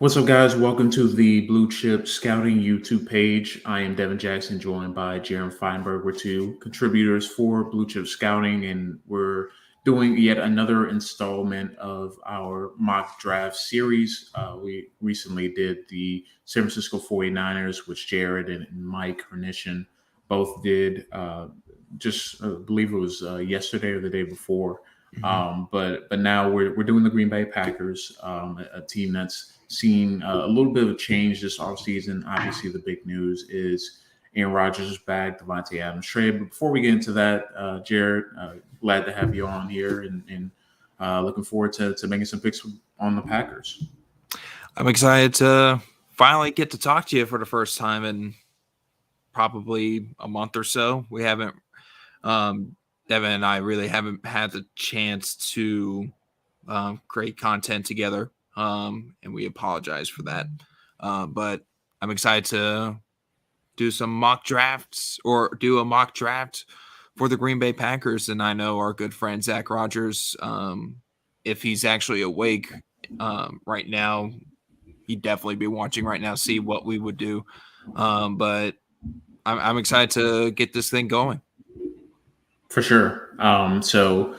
What's up, guys? Welcome to the Blue Chip Scouting YouTube page. I am Devin Jackson, joined by Jaron Feinberg. We're two contributors for Blue Chip Scouting, and we're doing yet another installment of our mock draft series. We recently did the San Francisco 49ers, which Jared and Mike Hernishin both did. I believe it was yesterday or the day before. But now we're doing the Green Bay Packers, a team that's seen a little bit of a change this offseason. Obviously, the big news is Aaron Rodgers is back, Devontae Adams trade. But before we get into that, Jared, glad to have you on here and looking forward to making some picks on the Packers. I'm excited to finally get to talk to you for the first time in probably a month or so. We haven't, Devin and I really haven't had the chance to create content together, and we apologize for that. But I'm excited to do some mock drafts or do a mock draft for the Green Bay Packers. And I know our good friend Zach Rogers, if he's actually awake right now, he'd definitely be watching right now, see what we would do. But I'm excited to get this thing going. For sure. So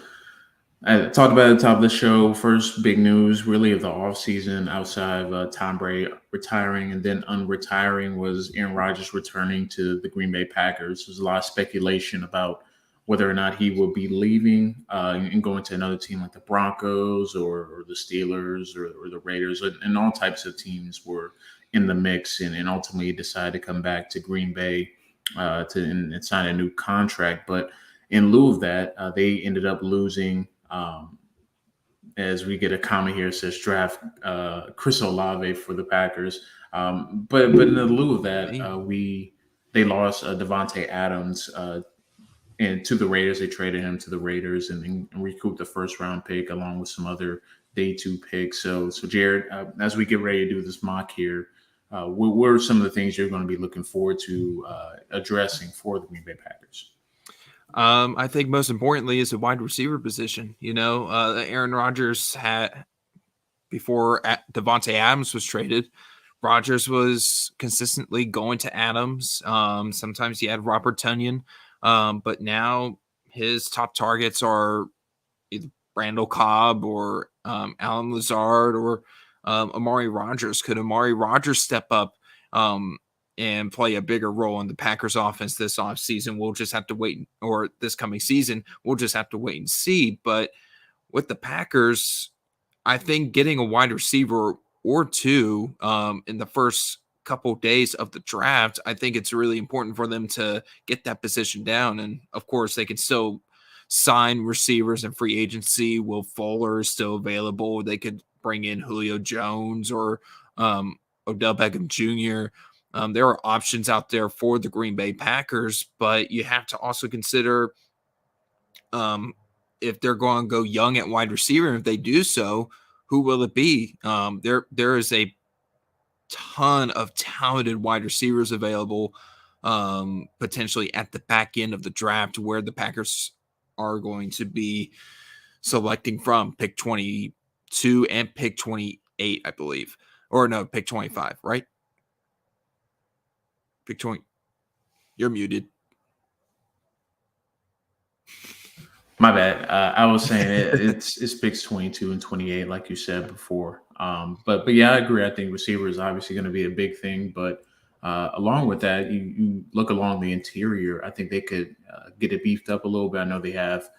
I talked about at the top of the show. First big news, really, of the offseason outside of Tom Brady retiring and then unretiring was Aaron Rodgers returning to the Green Bay Packers. There's a lot of speculation about whether or not he will be leaving and going to another team like the Broncos or the Steelers or the Raiders, and all types of teams were in the mix, and ultimately decided to come back to Green Bay and sign a new contract. But in lieu of that, they ended up losing. As we get a comment here, it says draft Chris Olave for the Packers. But in the lieu of that, they lost Devontae Adams and to the Raiders. They traded him to the Raiders and recouped the first round pick along with some other day two picks. So Jared, as we get ready to do this mock here, what are some of the things you're going to be looking forward to addressing for the Green Bay Packers? I think most importantly is the wide receiver position. Aaron Rodgers had, before Devontae Adams was traded, Rodgers was consistently going to Adams. Sometimes he had Robert Tonyan, but now his top targets are either Randall Cobb or Alan Lazard or Amari Rodgers. Could Amari Rodgers step up and play a bigger role in the Packers offense this offseason? We'll just have to wait, or this coming season, we'll just have to wait and see. But with the Packers, I think getting a wide receiver or two in the first couple days of the draft, I think it's really important for them to get that position down. And of course, they can still sign receivers in free agency. Will Fuller is still available. They could bring in Julio Jones or Odell Beckham Jr. There are options out there for the Green Bay Packers, but you have to also consider if they're going to go young at wide receiver. And if they do so, who will it be? There is a ton of talented wide receivers available potentially at the back end of the draft, where the Packers are going to be selecting from pick 22 and pick 28, I believe. Or no, pick 25, right? Pick 20. You're muted. My bad. I was saying it's picks 22 and 28, like you said before. But yeah, I agree. I think receiver is obviously going to be a big thing. But along with that, you look along the interior. I think they could get it beefed up a little bit. I know they have.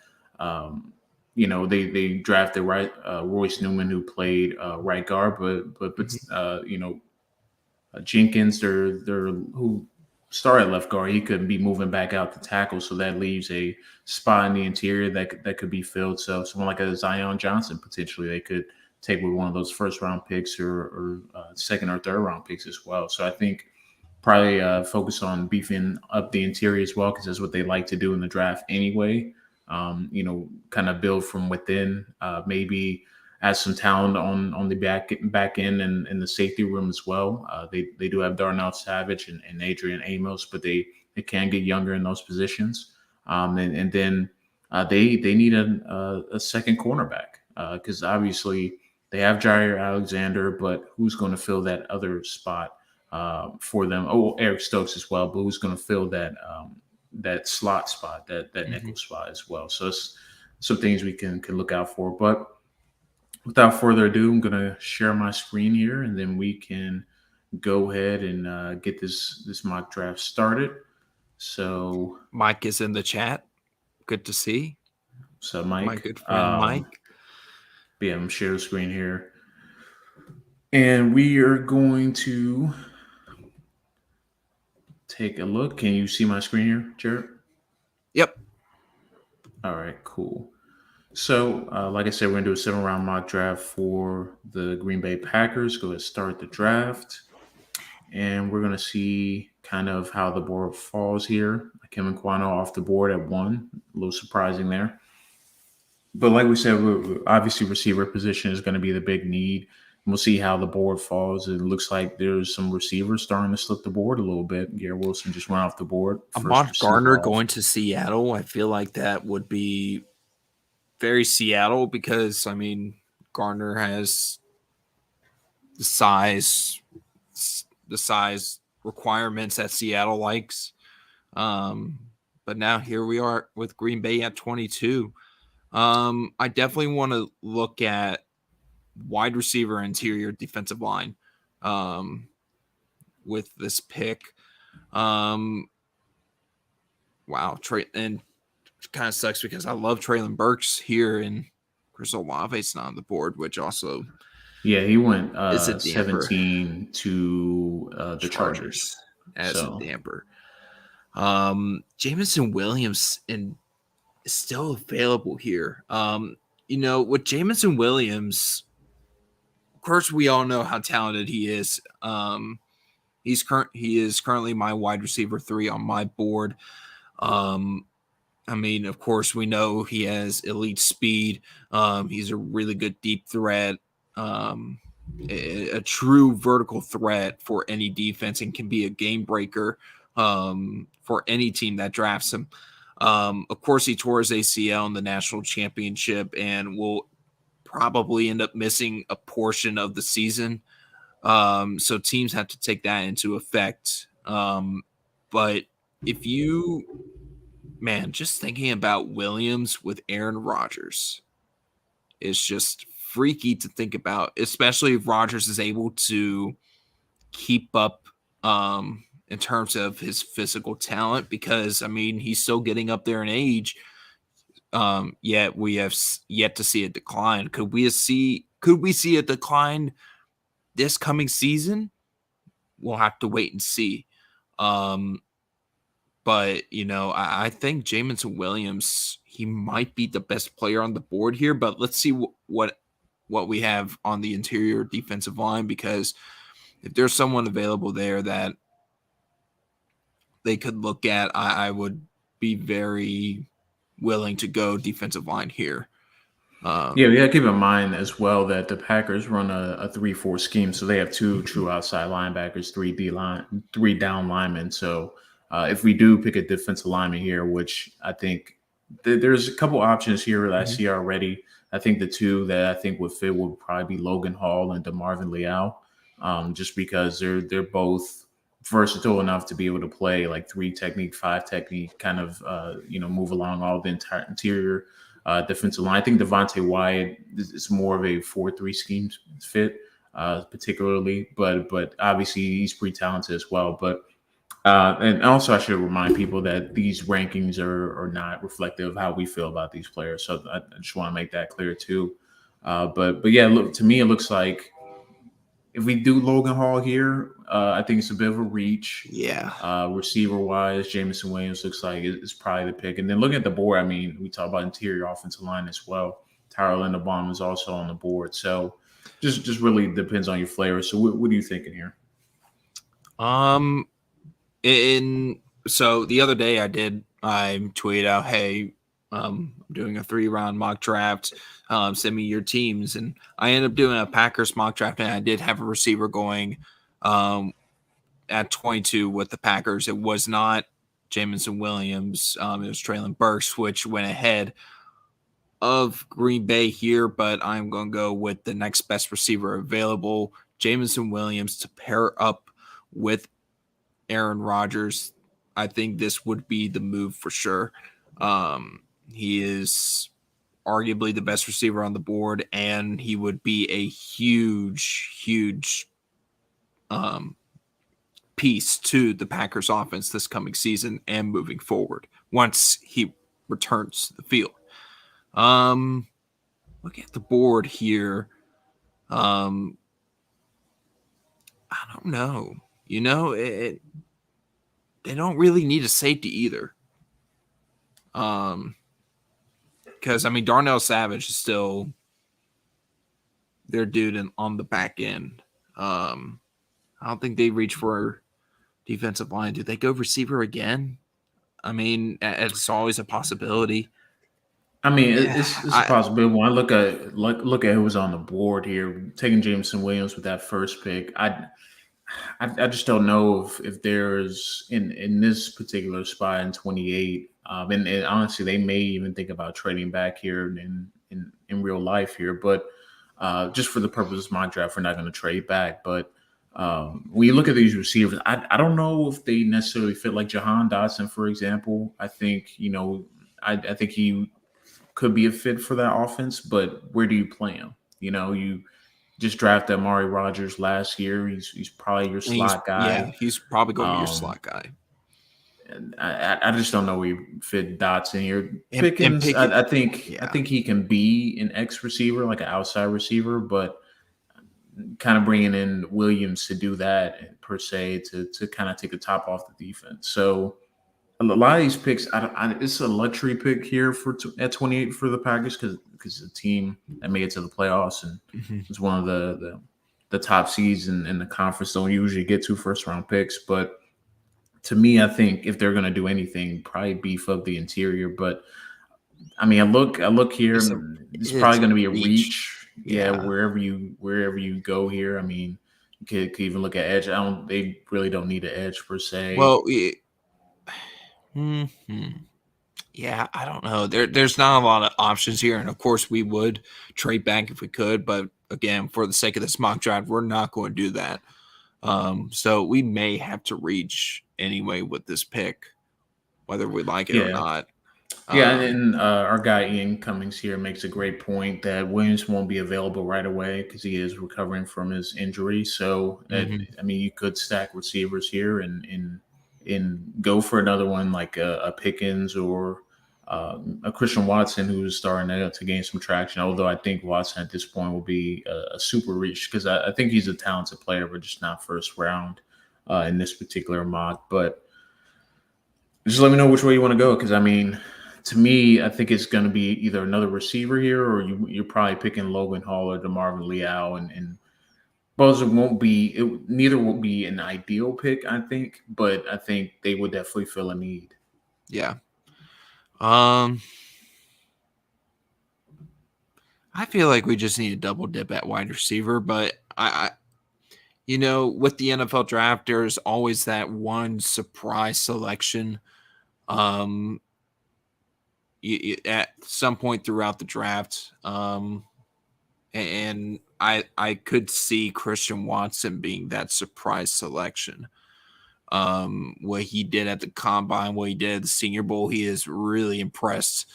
They drafted Royce Newman, who played right guard, but Jenkins, they're who started left guard. He couldn't be moving back out to tackle, so that leaves a spot in the interior that could be filled. So someone like a Zion Johnson potentially they could take with one of those first round picks or second or third round picks as well. So I think probably focus on beefing up the interior as well, because that's what they like to do in the draft anyway. Kind of build from within, maybe add some talent on the back end and in the safety room as well. They do have Darnell Savage and Adrian Amos, but they can get younger in those positions. And then they need a second cornerback because obviously They have Jair Alexander, but who's going to fill that other spot for them? Oh, Eric Stokes as well, but who's going to fill that slot spot, that Mhm. nickel spot as well? So it's some things we can look out for. But without further ado, I'm going to share my screen here, and then we can go ahead and get this mock draft started. So, Mike is in the chat. Good to see my Mike, good friend Mike. yeah, I'm share the screen here, and we are going to take a look. Can you see my screen here, Jared? Yep. All right, cool. So, like I said, we're gonna do a 7 round mock draft for the Green Bay Packers. Go ahead and start the draft, and we're gonna see kind of how the board falls here. Kevin Quano off the board at 1. A little surprising there. But like we said, obviously receiver position is going to be the big need. We'll see how the board falls. It looks like there's some receivers starting to slip the board a little bit. Garrett Wilson just went off the board. First Ahmad receiver Garner off. going to Seattle. I feel like that would be very Seattle because, I mean, Garner has the size requirements that Seattle likes. But now here we are with Green Bay at 22. I definitely want to look at wide receiver, interior defensive line with this pick. Wow, and it kind of sucks because I love Traylon Burks here, and Chris Olave's not on the board, which also Yeah, he went is a damper. 17 to the Chargers. As a So damper. Jamison Williams is still available here. With Jamison Williams, of course, we all know how talented he is. He is currently my wide receiver 3 on my board. I mean, of course, we know he has elite speed. He's a really good deep threat, a true vertical threat for any defense, and can be a game breaker for any team that drafts him. Of course, he tore his ACL in the national championship and will probably end up missing a portion of the season. So teams have to take that into effect. But if you just thinking about Williams with Aaron Rodgers is just freaky to think about, especially if Rodgers is able to keep up in terms of his physical talent, because I mean he's still getting up there in age. Yet we have yet to see a decline. Could we see a decline this coming season? We'll have to wait and see. But, I think Jamison Williams, he might be the best player on the board here. But let's see what we have on the interior defensive line, because if there's someone available there that they could look at, I would be very willing to go defensive line here. yeah, we got to keep in mind as well that the Packers run a 3-4 scheme, so they have 2 true outside linebackers, 3 down linemen. So if we do pick a defensive lineman here, which I think there's a couple options here that I see already. I think the 2 that I think would fit would probably be Logan Hall and DeMarvin Leal, just because they're both versatile enough to be able to play like 3 technique, 5 technique, kind of move along all the entire interior defensive line. I think Devontae Wyatt is more of a 4-3 scheme fit, particularly, but obviously he's pretty talented as well. But and also I should remind people that these rankings are not reflective of how we feel about these players. So I just want to make that clear too. But yeah, look, to me it looks like if we do Logan Hall here, I think it's a bit of a reach. Yeah. Receiver wise, Jamison Williams looks like it's probably the pick. And then looking at the board, I mean, we talk about interior offensive line as well. Tyler Linderbaum is also on the board. So just really depends on your flavor. So what are you thinking here? So the other day I tweeted out, hey, I'm doing a 3-round mock draft. Send me your teams. And I ended up doing a Packers mock draft, and I did have a receiver going at 22 with the Packers. It was not Jamison Williams. It was Traylon Burks, which went ahead. of Green Bay here, but I'm going to go with the next best receiver available, Jameson Williams, to pair up with Aaron Rodgers. I think this would be the move for sure. He is arguably the best receiver on the board, and he would be a huge piece to the Packers offense this coming season and moving forward once he returns to the field. Look at the board here. I don't know. They don't really need a safety either. Because Darnell Savage is still their dude on the back end. I don't think they reach for defensive line. Do they go receiver again? It's always a possibility. It's a possibility. When I look at who was on the board here, taking Jameson Williams with that first pick, I just don't know if there's in this particular spot in 28. And honestly, they may even think about trading back here in real life here. But just for the purposes of my draft, we're not going to trade back. But when you look at these receivers, I don't know if they necessarily fit like Jahan Dotson, for example. I think I think he could be a fit for that offense, but where do you play him? You just drafted Amari Rodgers last year. He's probably your slot guy. Yeah, he's probably going to be your slot guy. And I just don't know where you fit Dotson here. Pickens, I think he can be an X receiver, like an outside receiver, but kind of bringing in Williams to do that per se to kind of take the top off the defense. So a lot of these picks, it's a luxury pick here at 28 for the Packers because it's a team that made it to the playoffs and it's one of the top seeds in the conference. Don't usually get 2 first-round picks, but to me, I think if they're going to do anything, probably beef up the interior. But I look here, it's probably going to be a reach. Yeah, wherever you go here. You could even look at edge. They really don't need an edge per se. Well, yeah, I don't know. There's not a lot of options here, and of course we would trade back if we could, but again, for the sake of this mock draft, we're not going to do that. So we may have to reach anyway with this pick, whether we like it or not. Yeah, and then our guy Ian Cummings here makes a great point that Williams won't be available right away because he is recovering from his injury. So you could stack receivers here and go for another one like a Pickens or a Christian Watson who's starting to gain some traction. Although I think Watson at this point will be a super reach because I think he's a talented player, but just not first round in this particular mock. But just let me know which way you want to go because to me, I think it's going to be either another receiver here or you're probably picking Logan Hall or DeMarvin Leal and both neither will be an ideal pick, I think, but I think they would definitely fill a need. Yeah. I feel like we just need a double dip at wide receiver, but I with the NFL draft, there's always that one surprise selection. At some point throughout the draft, and I could see Christian Watson being that surprise selection. What he did at the combine, what he did at the Senior Bowl, he is really impressed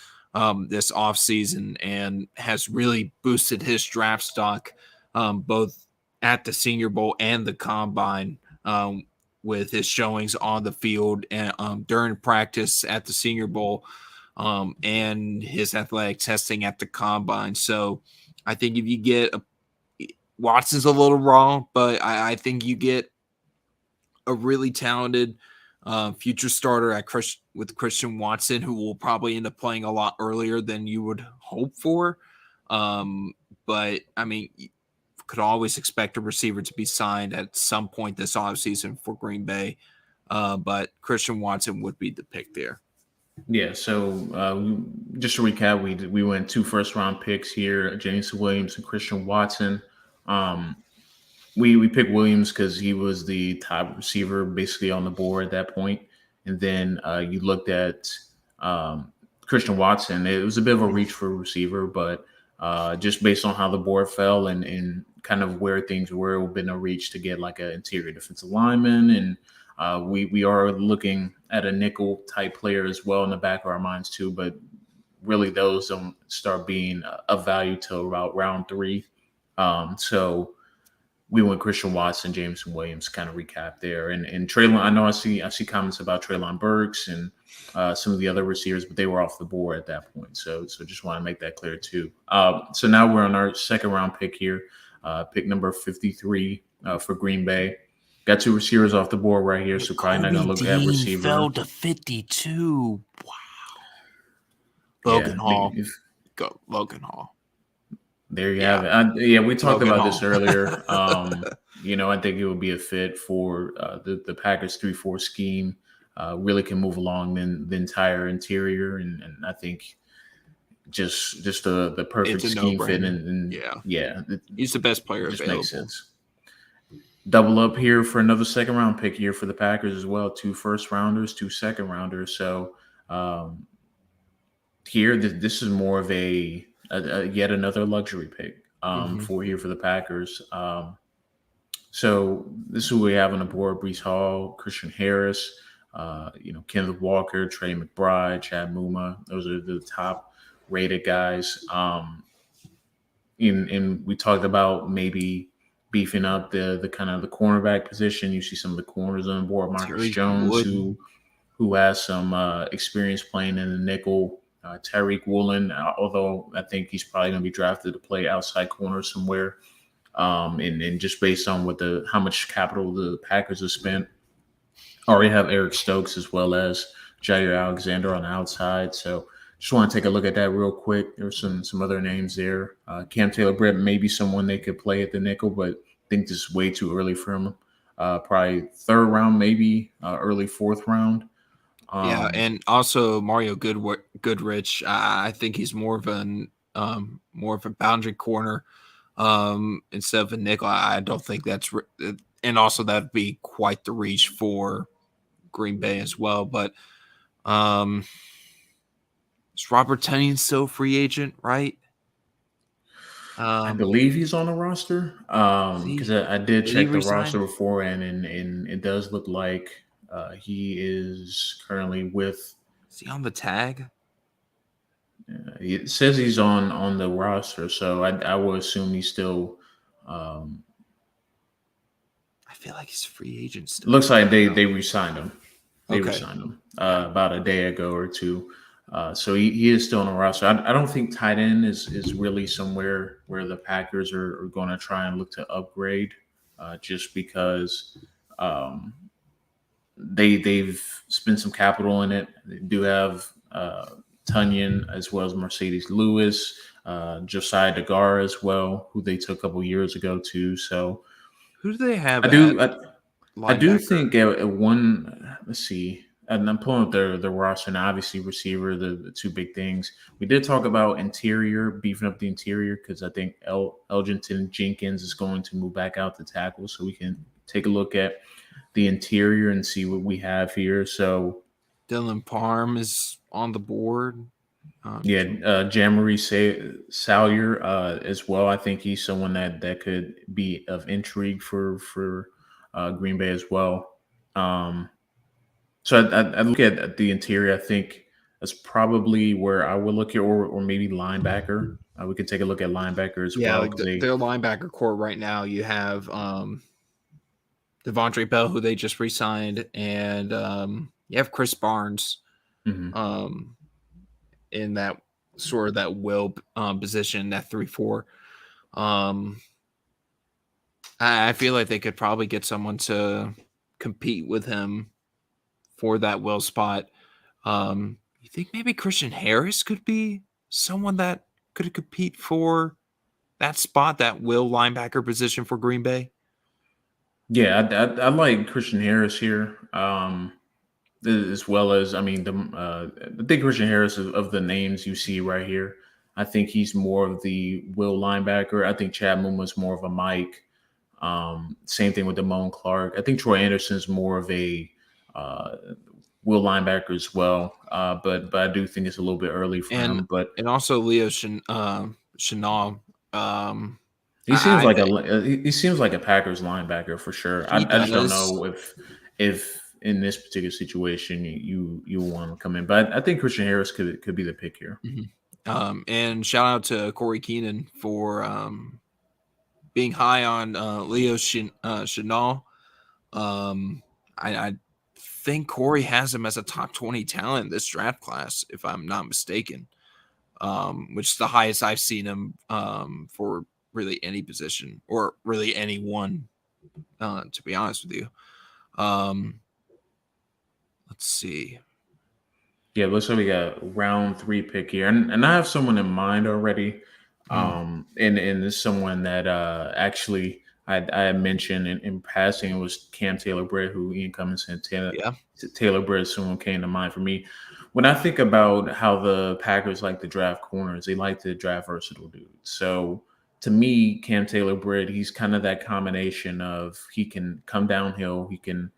this offseason and has really boosted his draft stock both at the Senior Bowl and the combine with his showings on the field and during practice at the Senior Bowl and his athletic testing at the combine. So I think if you get Watson's a little raw, but I think you get a really talented future starter with Christian Watson, who will probably end up playing a lot earlier than you would hope for. But you could always expect a receiver to be signed at some point this offseason for Green Bay. But Christian Watson would be the pick there. Yeah, so just to recap, we went 2 first-round picks here, Jameson Williams and Christian Watson. We picked Williams because he was the top receiver basically on the board at that point. And then you looked at Christian Watson. It was a bit of a reach for a receiver, but just based on how the board fell and kind of where things were, it would have been a reach to get like an interior defensive lineman. And we are looking at a nickel type player as well in the back of our minds too, but really those don't start being of value till about round 3. So we went Christian Watson, Jameson Williams, kind of recap there, and Traylon. I know I see comments about Traylon Burks and some of the other receivers, but they were off the board at that point. So just want to make that clear too. So now we're on our second round pick here, pick number 53 for Green Bay. Got 2 receivers off the board right here, so probably not going to look at receiver. Fell to 52. Wow. Logan Hall. Go Logan Hall. There you have it. We talked about this earlier. I think it would be a fit for the Packers 3-4 scheme. Really can move along the entire interior, and I think just the perfect scheme fit. And he's the best player available. Makes sense. Double up here for another second round pick here for the Packers as well. 2 first rounders, 2 second rounders. So here, this is more of a yet another luxury pick for the Packers. So this is who we have on the board: Breece Hall, Christian Harris, Kenneth Walker, Trey McBride, Chad Muma. Those are the top rated guys. And we talked about maybe beefing up the kind of the cornerback position. You see some of the corners on the board: Marcus Jones, who has some experience playing in the nickel. Tariq Woolen, although I think he's probably going to be drafted to play outside corner somewhere. And just based on how much capital the Packers have spent, already have Eric Stokes as well as Jair Alexander on the outside. So just want to take a look at that real quick. There's some other names there. Cam Taylor-Britt may be someone they could play at the nickel, but I think this is way too early for him. Probably 3rd round, maybe early 4th round. And also Mario Goodrich. I think he's more of a boundary corner instead of a nickel. I don't think that's and also that'd be quite the reach for Green Bay as well. But is Robert Tonyan still a free agent, right? I believe he's on the roster because I did check the roster before, and it does look like he is currently with. Is he on the tag? It says he's on the roster, so I will assume he's still. I feel like he's a free agent still. Looks like they re-signed him. They re-signed him about a day ago or 2. So he is still on the roster. I don't think tight end is really somewhere where the Packers are going to try and look to upgrade, just because they've spent some capital in it. They do have Tonyan as well as Mercedes Lewis, Josiah DeGar as well, who they took a couple years ago too. So who do they have? I do think at one. Let's see. And I'm pulling up the roster, and obviously receiver, the 2 big things. We did talk about interior, beefing up the interior, because I think Elgington Jenkins is going to move back out to tackle, so we can take a look at the interior and see what we have here. So Dylan Parham is on the board. Jamari Salyer as well. I think he's someone that could be of intrigue for Green Bay as well. So I look at the interior. I think that's probably where I would look at, or maybe linebacker. We could take a look at linebacker as well. Their linebacker core right now, you have Devontae Bell, who they just re-signed, and you have Chris Barnes in that sort of that will position, that 3-4. I feel like they could probably get someone to compete with him for that will spot. You think maybe Christian Harris could be someone that could compete for that spot, that will linebacker position for Green Bay? Yeah, I like Christian Harris here, as well as, I think Christian Harris of the names you see right here, I think he's more of the will linebacker. I think Chad Muma is more of a Mike. Same thing with Damone Clark. I think Troy Anderson's more of a will linebacker as well. But I do think it's a little bit early for and him. But also Leo Chenal. he seems I like think he seems like a Packers linebacker for sure. he I just don't does. know if in this particular situation you want to come in. But I think Christian Harris could be the pick here. Mhm. And shout out to Corey Keenan for being high on Leo Chenal. I think Corey has him as a top 20 talent this draft class, if I'm not mistaken, which is the highest I've seen him for really any position or really anyone, to be honest with you. Let's see. Yeah, looks like we got round 3 pick here, and I have someone in mind already. And it's someone that actually I had mentioned in passing. It was Cam Taylor-Britt, who Ian Cummins said Yeah. Taylor-Britt. Someone came to mind for me. When I think about how the Packers like to draft corners, they like to draft versatile dudes. So to me, Cam Taylor-Britt, he's kind of that combination of he can come downhill, he can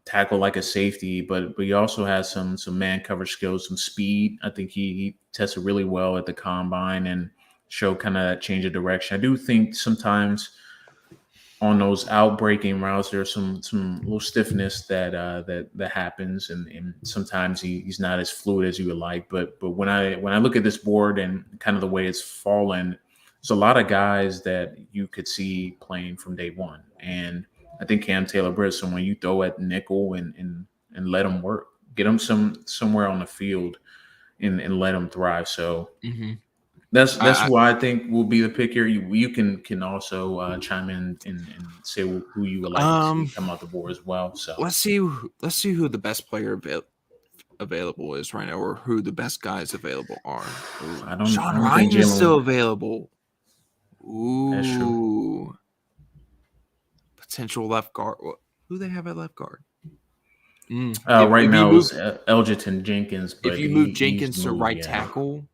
tackle like a safety, but he also has some man cover skills, some speed. I think he tested really well at the combine and showed kind of that change of direction. I do think sometimes on those outbreaking routes there's some little stiffness that happens, and sometimes he's not as fluid as you would like. But when I look at this board and kind of the way it's fallen, there's a lot of guys that you could see playing from day one, and I think Cam Taylor-Britt is someone you throw at nickel and let him work, get him somewhere on the field, and let him thrive. So Mm-hmm. that's why I think will be the pick here. You can also chime in and say who you would like to see come out the board as well. So Let's see who the best player available is right now, or who the best guys available are. Ooh. I Sean don't think Ryan is still Jalen. available. That's true. Ooh, potential left guard. Who they have at left guard? Right If you now move it's Elgin Jenkins, if but you move he's Jenkins to moved. right Yeah, tackle,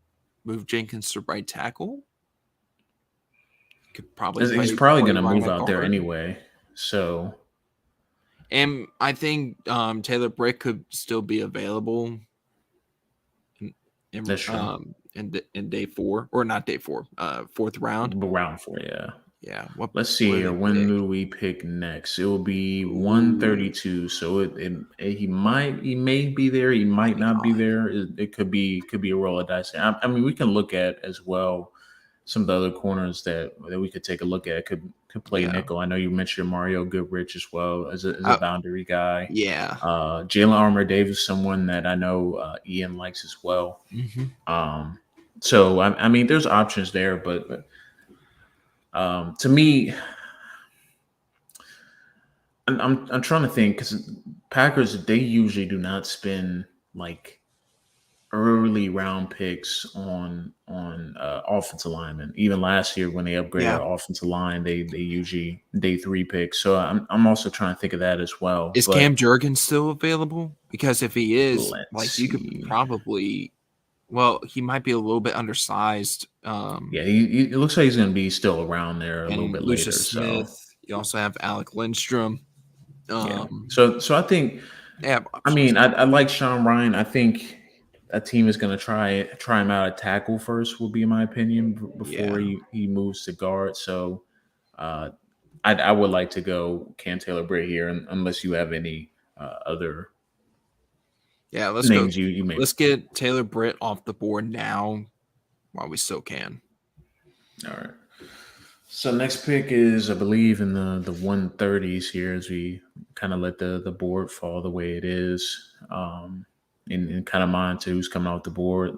could probably he's play probably going to right move at out there guard. anyway. So And I think Taylor-Britt could still be available that's true. In day 4, or not day 4, 4th round. Round 4, yeah. Yeah. Let's see Where here. they When pick? do we pick next? It will be Ooh, 132. So he may be there. He might not be God. there. It could be a roll of dice. I mean, we can look at as well some of the other corners that we could take a look at. Could play Yeah. nickel. I know you mentioned Mario Goodrich as well as a boundary guy. Yeah. Jalen Armour Davis, someone that I know Ian likes as well. Mm-hmm. So I mean, there's options there, but to me, I'm trying to think because Packers, they usually do not spend like early round picks on offensive linemen. Even last year when they upgraded Yeah. our offensive line, they usually day 3 picks. So I'm also trying to think of that as well. Is But Cam Jurgens still available? Because if he is, let's like, you could see. probably. Well, he might be a little bit undersized. Yeah, it looks like he's going to be still around there a little And bit Lucius later. So Smith. You also have Alec Lindstrom. yeah. So I think. They have I options. mean, I like Sean Ryan. I think a team is going to try him out at tackle first. Will be my opinion before Yeah. he moves to guard. So uh, I would like to go Cam Taylor-Britt here, unless you have any other Yeah, let's go. names you may. Let's get Taylor-Britt off the board now while we still can. All right. So next pick is, I believe, in the 130s here, as we kind of let the board fall the way it is, and kind of monitor who's coming off the board.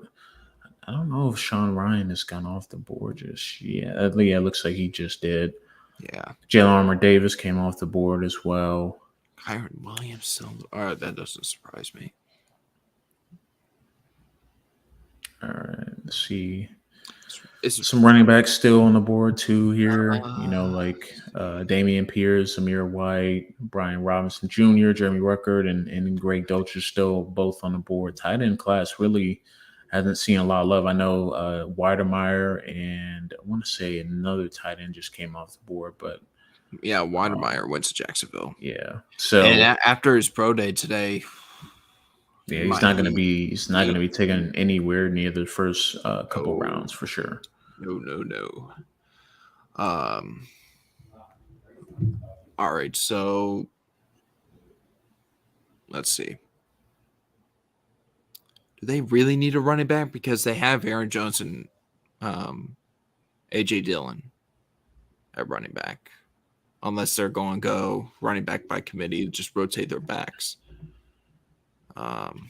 I don't know if Sean Ryan has gone off the board just yet. Yeah, it looks like he just did. Yeah. Jalen Armour Davis came off the board as well. Kyron Williams still. All right, that doesn't surprise me. All right, let's see. It's Some running backs still on the board too here. Like Damian Pierce, Amir White, Brian Robinson Jr., Jeremy Ruckert, and Greg Dolch are still both on the board. Tight end class really hasn't seen a lot of love. I know Weidermeyer and I want to say another tight end just came off the board, but Weidermeyer went to Jacksonville. yeah. So and after his pro day today, Yeah, he's not He gonna be taken anywhere near the first couple no, rounds for sure. no. Um, all right, so let's see. Do they really need a running back? Because they have Aaron Jones and um, AJ Dillon at running back. Unless they're going to go running back by committee, just rotate their backs. Um,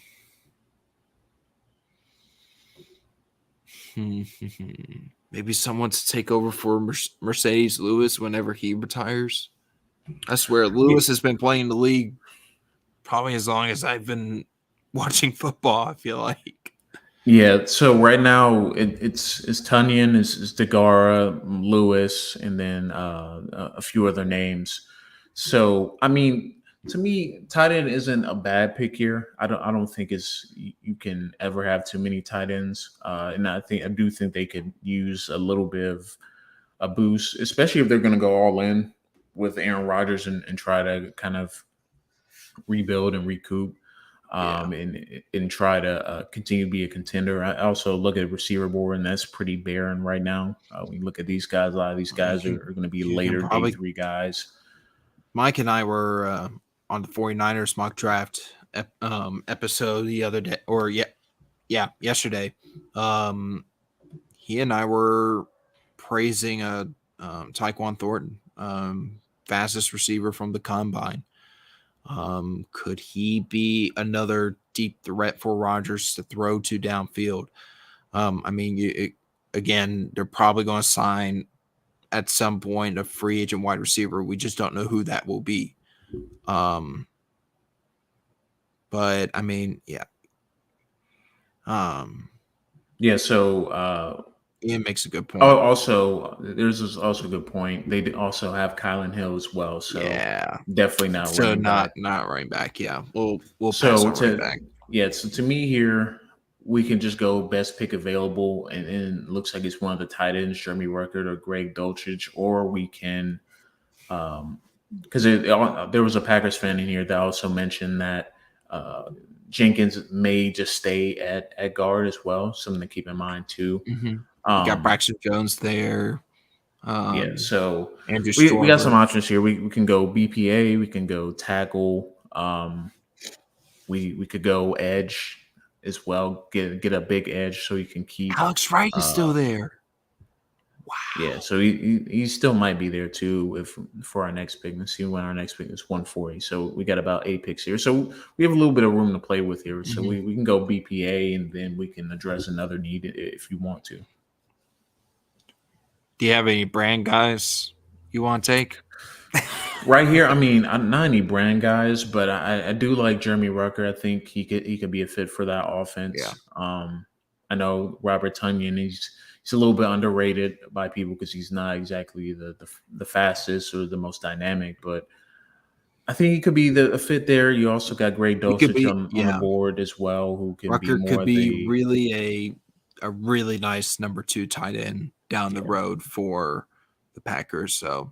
maybe someone to take over for Mercedes Lewis whenever he retires. I swear, Yeah, Lewis has been playing the league probably as long as I've been watching football. I feel like. yeah. So right now it's Tunyon, is Degara, Lewis, and then a few other names. So I mean, to me, tight end isn't a bad pick here. I don't think it's you can ever have too many tight ends, and I do think they could use a little bit of a boost, especially if they're going to go all in with Aaron Rodgers and try to kind of rebuild and recoup, Yeah. and try to continue to be a contender. I also look at receiver board, and that's pretty barren right now. We look at these guys; a lot of these guys are going to be You can later day probably. three guys. Mike and I were on the 49ers mock draft episode the other day, or yesterday. Um, he and I were praising Tyquan Thornton, fastest receiver from the combine. Could he be another deep threat for Rodgers to throw to downfield? I mean, again, they're probably going to sign at some point a free agent wide receiver. We just don't know who that will be. Um, but I mean, yeah. Um, Yeah. So Ian makes a good point. also, also a good point. They also have Kylan Hill as well, so Yeah. definitely not So running back. not running back. Yeah, we'll pass So on running back. to me here, we can just go best pick available, and it looks like it's one of the tight ends, Jeremy Ruckert or Greg Dulcich, or we can, because there was a Packers fan in here that also mentioned that Jenkins may just stay at guard as well, something to keep in mind too. Mm-hmm. You got Um, Braxton Jones there. yeah, so Andrew we got some Storver. options here. We can go BPA, we can go tackle. We could go edge as well. Get a big edge so you can keep. Alex Wright is still Uh, there. yeah, Wow. so he still might be there too if for our next pick. Let's see when our next pick is 140. So we got about 8 picks here. So we have a little bit of room to play with here. So Mm-hmm. we can go BPA and then we can address another need if you want to. Do you have any brand guys you want to take? Right here, I mean, I'm not any brand guys, but I do like Jeremy Rucker. I think he could be a fit for that Yeah. offense. I know Robert Tunyon. He's a little bit underrated by people because he's not exactly the fastest or the most dynamic, but I think he could be a fit there. You also got Greg He could Dosich be, on the yeah. board as well, who can be Rucker more could of be the really a really nice number 2 tight end down the yeah. road for the Packers. So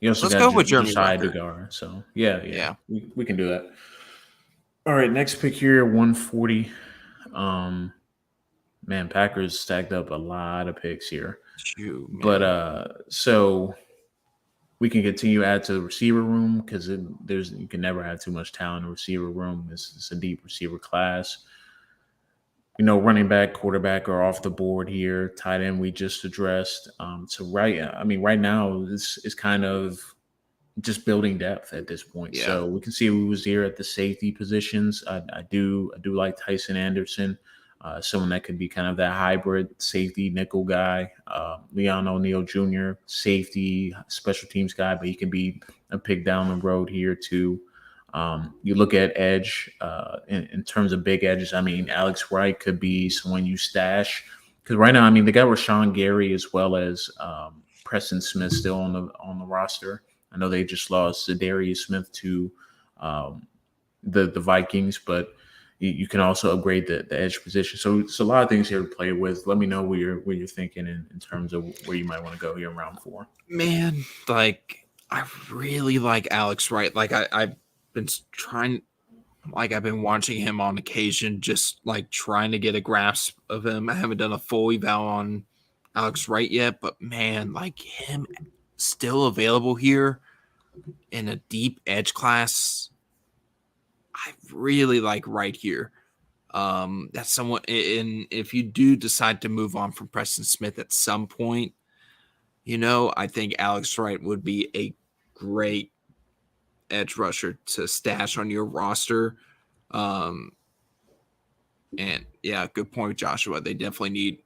You also let's got go with Jeremy Josiah Rucker. Duggar. So yeah, Yeah. we can do that. All right, next pick here, 140. Um, Man, Packers stacked up a lot of picks here. Shoot, But man. so we can continue to add to the receiver room because there's you can never have too much talent in the receiver room. It's a deep receiver class. You know, running back, quarterback are off the board here. Tight end we just addressed. Right now this is kind of just building depth at this point. Yeah. So we can see who was here at the safety positions. I do like Tyson Anderson, someone that could be kind of that hybrid safety nickel guy. Leon O'Neal Jr. safety special teams guy, but he can be a pick down the road here too. You look at edge in terms of big edges. I mean, Alex Wright could be someone you stash because right now, I mean, they got Rashawn Gary as well as Preston Smith still on the roster. I know they just lost Zadarius Smith to the Vikings, but you can also upgrade the edge position. So it's a lot of things here to play with. Let me know what you're thinking in terms of where you might want to go here in round 4. Man, like I really like Alex Wright. Like I've been trying like I've been watching him on occasion, just like trying to get a grasp of him. I haven't done a full eval on Alex Wright yet, but man, like him still available here in a deep edge class. I really like Wright here. That's someone, and if you do decide to move on from Preston Smith at some point, I think Alex Wright would be a great edge rusher to stash on your roster. Um, and yeah, good point, Joshua. They definitely need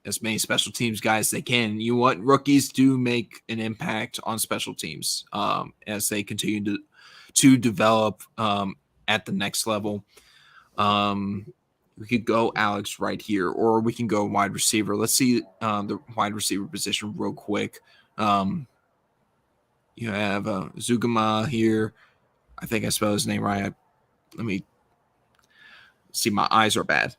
as many special teams guys as they can. You want rookies do make an impact on special teams as they continue to develop at the next level. We could go Alex right here, or we can go wide receiver. Let's see the wide receiver position real quick. You have Zugama here. I think I spelled his name right. Let me see. My eyes are bad.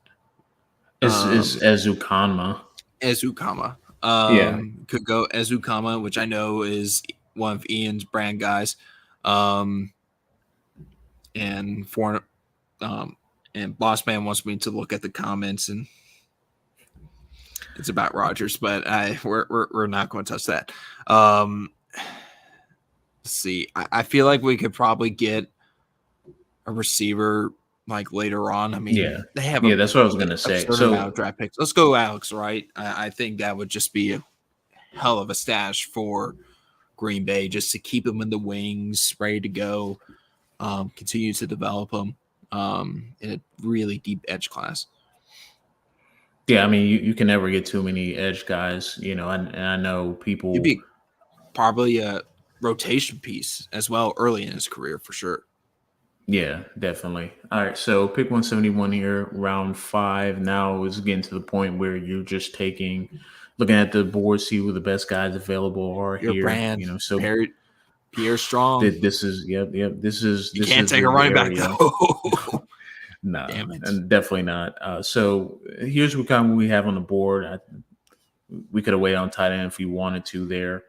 Is Ezukanma. Ezukama. Yeah. Could go Ezukama, which I know is one of Ian's brand guys. And Boss Man wants me to look at the comments, and it's about Rodgers, but we're not going to touch that. Let's see. I feel like we could probably get a receiver like later on. I mean, they have that's what I was going to say. Absurd amount of draft picks. Let's go Alex, right? I think that would just be a hell of a stash for Green Bay, just to keep them in the wings, ready to go, continue to develop them in a really deep edge class. Yeah, I mean, you can never get too many edge guys, and I know people. He'd be probably a rotation piece as well early in his career for sure. Yeah, definitely. All right, so pick 171 here, round 5. Now is getting to the point where you're just looking at the board, see who the best guys available are your here. Brand, So Pierre Strong. This is This is you can't take a running back though. No, and definitely not. So here's what we have on the board. We could have waited on tight end if we wanted to there.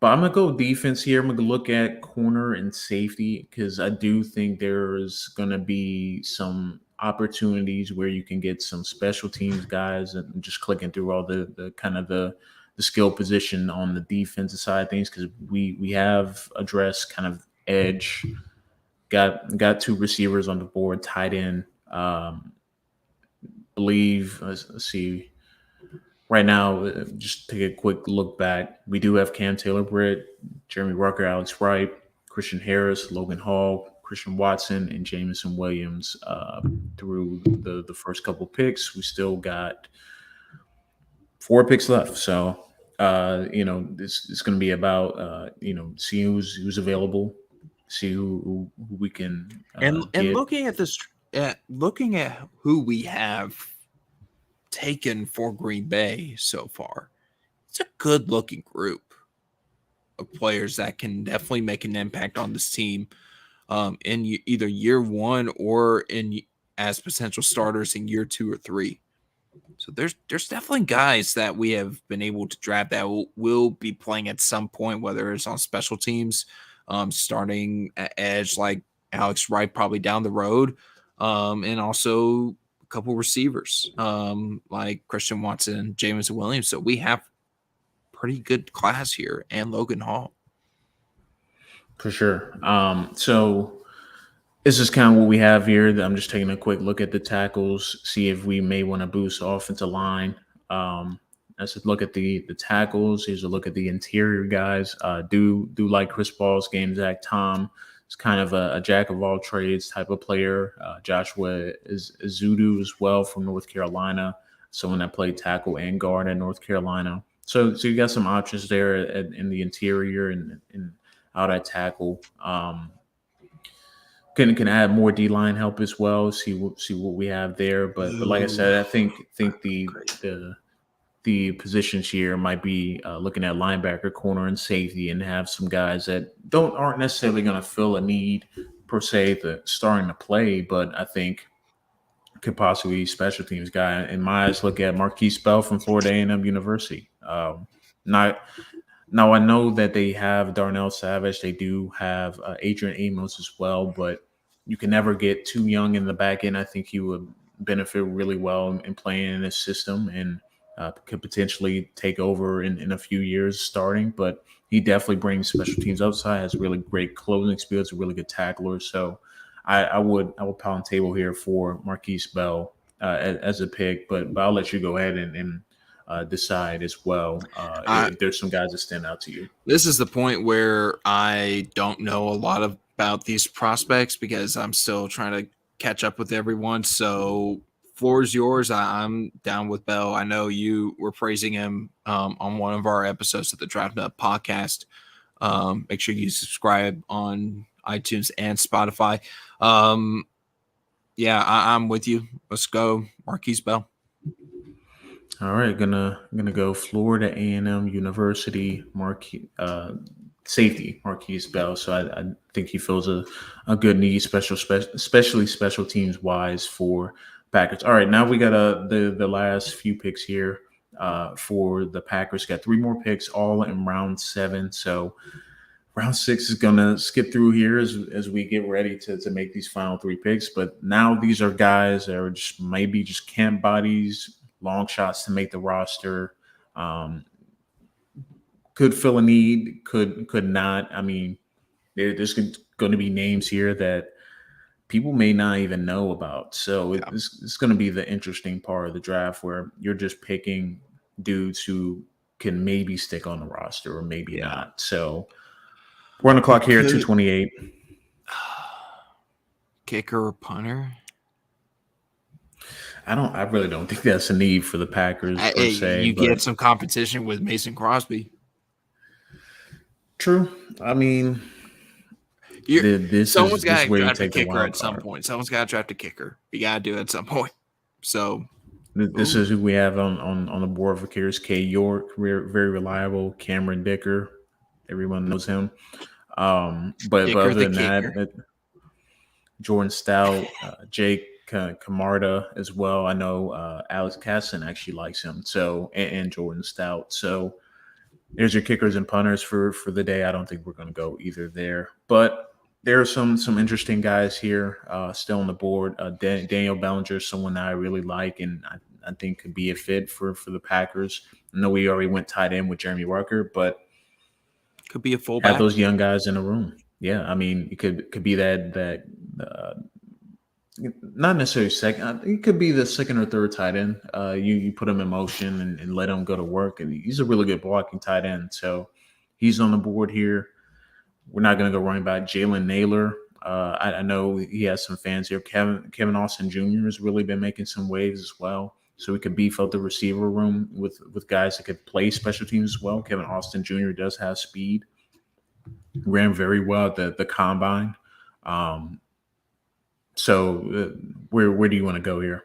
But I'm going to go defense here. I'm going to look at corner and safety because I do think there's going to be some opportunities where you can get some special teams guys, and just clicking through all the kind of the skill position on the defensive side of things, because we have addressed kind of edge. Got 2 receivers on the board, tight end. Believe, let's see. Right now, just take a quick look back. We do have Cam Taylor-Britt, Jeremy Rucker, Alex Wright, Christian Harris, Logan Hall, Christian Watson, and Jamison Williams through the first couple picks. We still got 4 picks left. So, this is going to be about, see who's available, see who we can and looking at this, looking at who we have taken for Green Bay so far, it's a good looking group of players that can definitely make an impact on this team in either year 1 or as potential starters in year 2 or 3. So there's definitely guys that we have been able to draft that will be playing at some point, whether it's on special teams, starting at edge like Alex Wright probably down the road, and also couple receivers like Christian Watson, Jamison Williams. So we have pretty good class here, and Logan Hall. For sure. So this is kind of what we have here. I'm just taking a quick look at the tackles, see if we may want to boost offensive line. Let's look at the tackles. Here's a look at the interior guys. Do like Chris Paul's game. Zach Tom is kind of a jack of all trades type of player. Joshua is Zudu as well from North Carolina, someone that played tackle and guard at North Carolina. So you got some options there in the interior and out at tackle. Can add more D-line help as well. See what we have there. But like I said, I think the positions here might be looking at linebacker, corner, and safety, and have some guys that aren't necessarily going to fill a need per se starting to play, but I think could possibly be special teams guy. In my eyes, look at Marquise Bell from Florida A&M University. Now I know that they have Darnell Savage, they do have Adrian Amos as well, but you can never get too young in the back end. I think he would benefit really well in playing in this system and could potentially take over in a few years starting. But he definitely brings special teams upside, has really great closing skills, a really good tackler. So I would pound table here for Marquise Bell as a pick, but I'll let you go ahead and decide as well I, if there's some guys that stand out to you. this is the point where I don't know a lot about these prospects because I'm still trying to catch up with everyone. So, floor is yours. I'm down with Bell. I know you were praising him on one of our episodes of the Draft Up podcast. Make sure you subscribe on iTunes and Spotify. Yeah, I'm with you. Let's go, Marquise Bell. All right, gonna go Florida A&M University safety Marquise Bell. So I think he fills a good need, especially special teams wise for Packers. All right, now we got the last few picks here for the Packers. Got three more picks, all in round 7. So round 6 is gonna skip through here as we get ready to make these final 3 picks. But now these are guys that are just maybe just camp bodies, long shots to make the roster. Um, could fill a need, could not. I mean, there's going to be names here that people may not even know about. So it's going to be the interesting part of the draft where you're just picking dudes who can maybe stick on the roster or maybe not. So we're on the clock here at 228. Kicker or punter? I really don't think that's a need for the Packers per se. You get some competition with Mason Crosby. True. I mean, someone's got to draft a kicker at some point. Someone's got to draft a kicker. You got to do it at some point. So this is who we have on the board for kickers. K. York, very reliable. Cameron Dicker, everyone knows him. But other than that, Jordan Stout, Jake Camarda as well. I know Alex Casson actually likes him. So and Jordan Stout. So there's your kickers and punters for the day. I don't think we're going to go either there, but there are some interesting guys here still on the board. Daniel Bellinger, someone that I really like, and I think could be a fit for the Packers. I know we already went tight end with Jeremy Rucker, but could be a fullback. Have those young guys in the room. Yeah, I mean, it could be that not necessarily second. It could be the second or third tight end. You put him in motion and let him go to work, and he's a really good blocking tight end. So he's on the board here. We're not going to go running back. Jalen Naylor. I know he has some fans here. Kevin Austin Jr. has really been making some waves as well. So we could beef up the receiver room with guys that could play special teams as well. Kevin Austin Jr. does have speed. Ran very well at the combine. So where do you want to go here?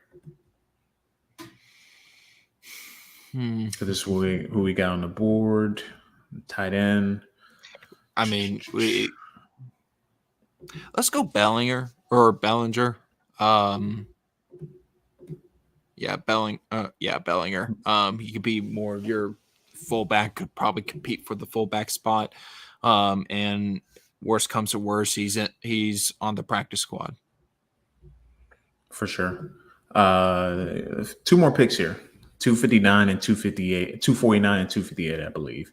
So this is who we got on the board. Tight end. I mean, let's go Bellinger. Bellinger. He could be more of your fullback, could probably compete for the fullback spot. And worst comes to worst, he's on the practice squad. For sure. 2 more picks here. 259 and 258. 249 and 258, I believe.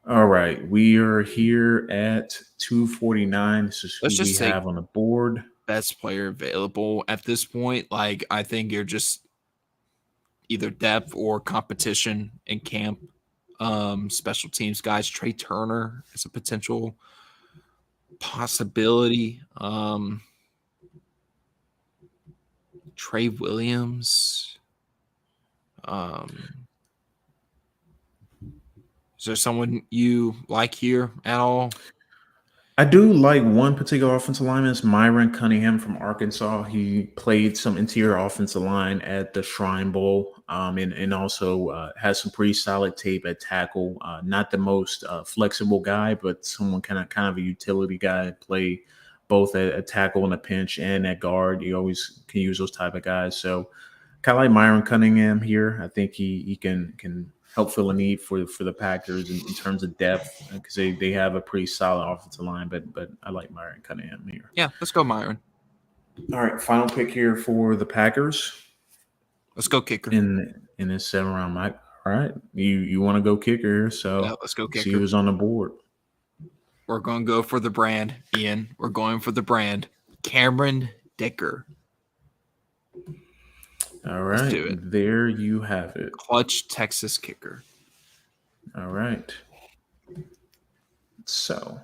All right. We are here at 249. This is who we have on the board. Best player available at this point. Like, I think you're just either depth or competition in camp. Special teams guys. Trey Turner is a potential possibility. Trey Williams. Is there someone you like here at all? I do like one particular offensive lineman. It's Myron Cunningham from Arkansas. He played some interior offensive line at the Shrine Bowl, and also has some pretty solid tape at tackle. Not the most flexible guy, but someone kind of a utility guy. Play both at tackle in a pinch and at guard. You always can use those type of guys. So kind of like Myron Cunningham here. I think he can help fill a need for the Packers in terms of depth because they have a pretty solid offensive line. But I like Myron Cunningham here. Yeah, let's go Myron. All right, final pick here for the Packers Let's go kicker. in this 7 round mock. All right, you want to go kicker, Yeah, so let's go see kicker. who's on the board. We're going to go for the brand, Ian. We're going for the brand. Cameron Dicker. All Let's right, do it. there you have it. Clutch Texas kicker. All right. So,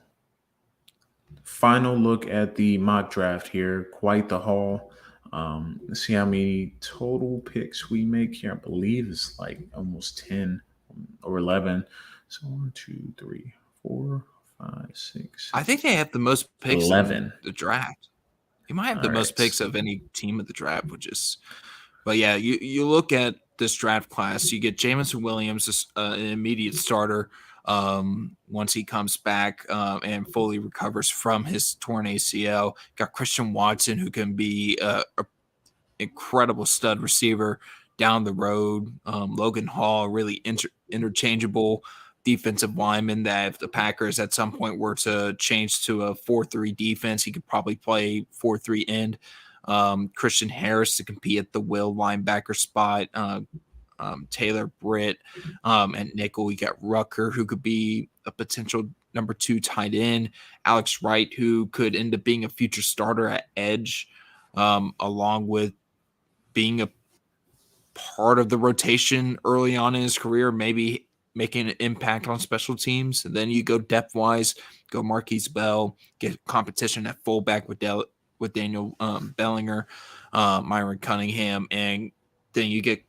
final look at the mock draft here. Quite the haul. Let's see how many total picks we make here. I believe it's like almost 10 or 11. So 1, 2, 3, 4, 5, 6, I think they have the most picks 11. in the draft. You might have All the most right. picks of any team of the draft, which is, but yeah, you look at this draft class, you get Jamison Williams, an immediate starter once he comes back and fully recovers from his torn ACL. Got Christian Watson, who can be a incredible stud receiver down the road. Logan Hall, really interchangeable defensive lineman that if the Packers at some point were to change to a 4-3 defense, he could probably play 4-3 end. Christian Harris to compete at the will linebacker spot. Taylor-Britt and nickel. We got Rucker, who could be a potential number 2 tight end. Alex Wright, who could end up being a future starter at edge, along with being a part of the rotation early on in his career, maybe making an impact on special teams. And then you go depth wise, go Marquise Bell, get competition at fullback with Daniel Bellinger, Myron Cunningham, and then you get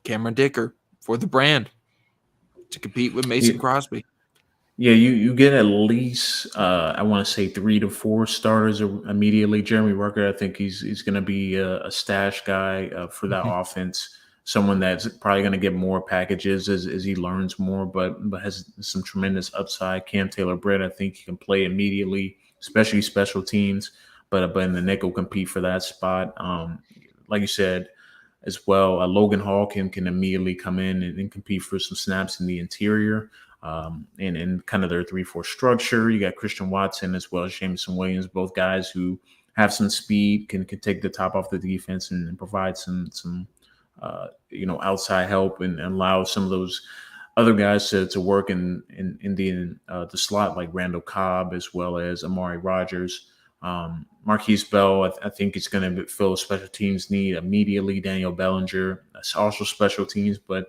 Cameron Dicker for the brand to compete with Mason Crosby. Yeah, you get at least I want to say 3 to 4 starters immediately. Jeremy Rucker, I think he's going to be a stash guy for that offense. Someone that's probably going to get more packages as he learns more, but has some tremendous upside. Cam Taylor-Britt, I think he can play immediately, especially special teams. But in the nickel compete for that spot. Like you said, as well. Logan Hall can immediately come in and compete for some snaps in the interior. And kind of their 3-4 structure. You got Christian Watson as well as Jamison Williams, both guys who have some speed, can take the top off the defense and provide some outside help and allow some of those other guys to work in the slot, like Randall Cobb as well as Amari Rogers. Marquise Bell, I think it's going to fill a special teams need immediately. Daniel Bellinger, that's also special teams, but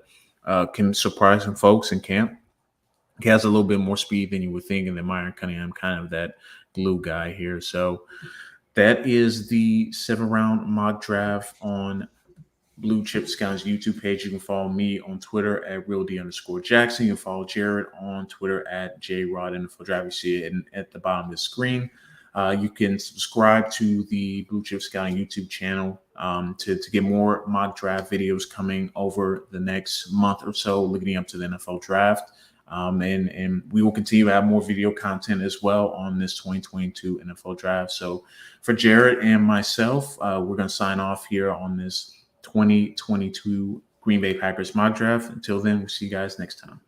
can surprise some folks in camp. He has a little bit more speed than you would think, and then Myron Cunningham, kind of that glue guy here. So that is the 7-round mock draft on Blue Chip Scouts YouTube page. You can follow me on Twitter at RealD_Jackson. You can follow Jared on Twitter at JRodInfoDrive. You see it at the bottom of the screen. You can subscribe to the Blue Chip Scouting YouTube channel to get more mock draft videos coming over the next month or so leading up to the NFL draft. And we will continue to have more video content as well on this 2022 NFL draft. So for Jared and myself, we're going to sign off here on this 2022 Green Bay Packers mock draft. Until then, we'll see you guys next time.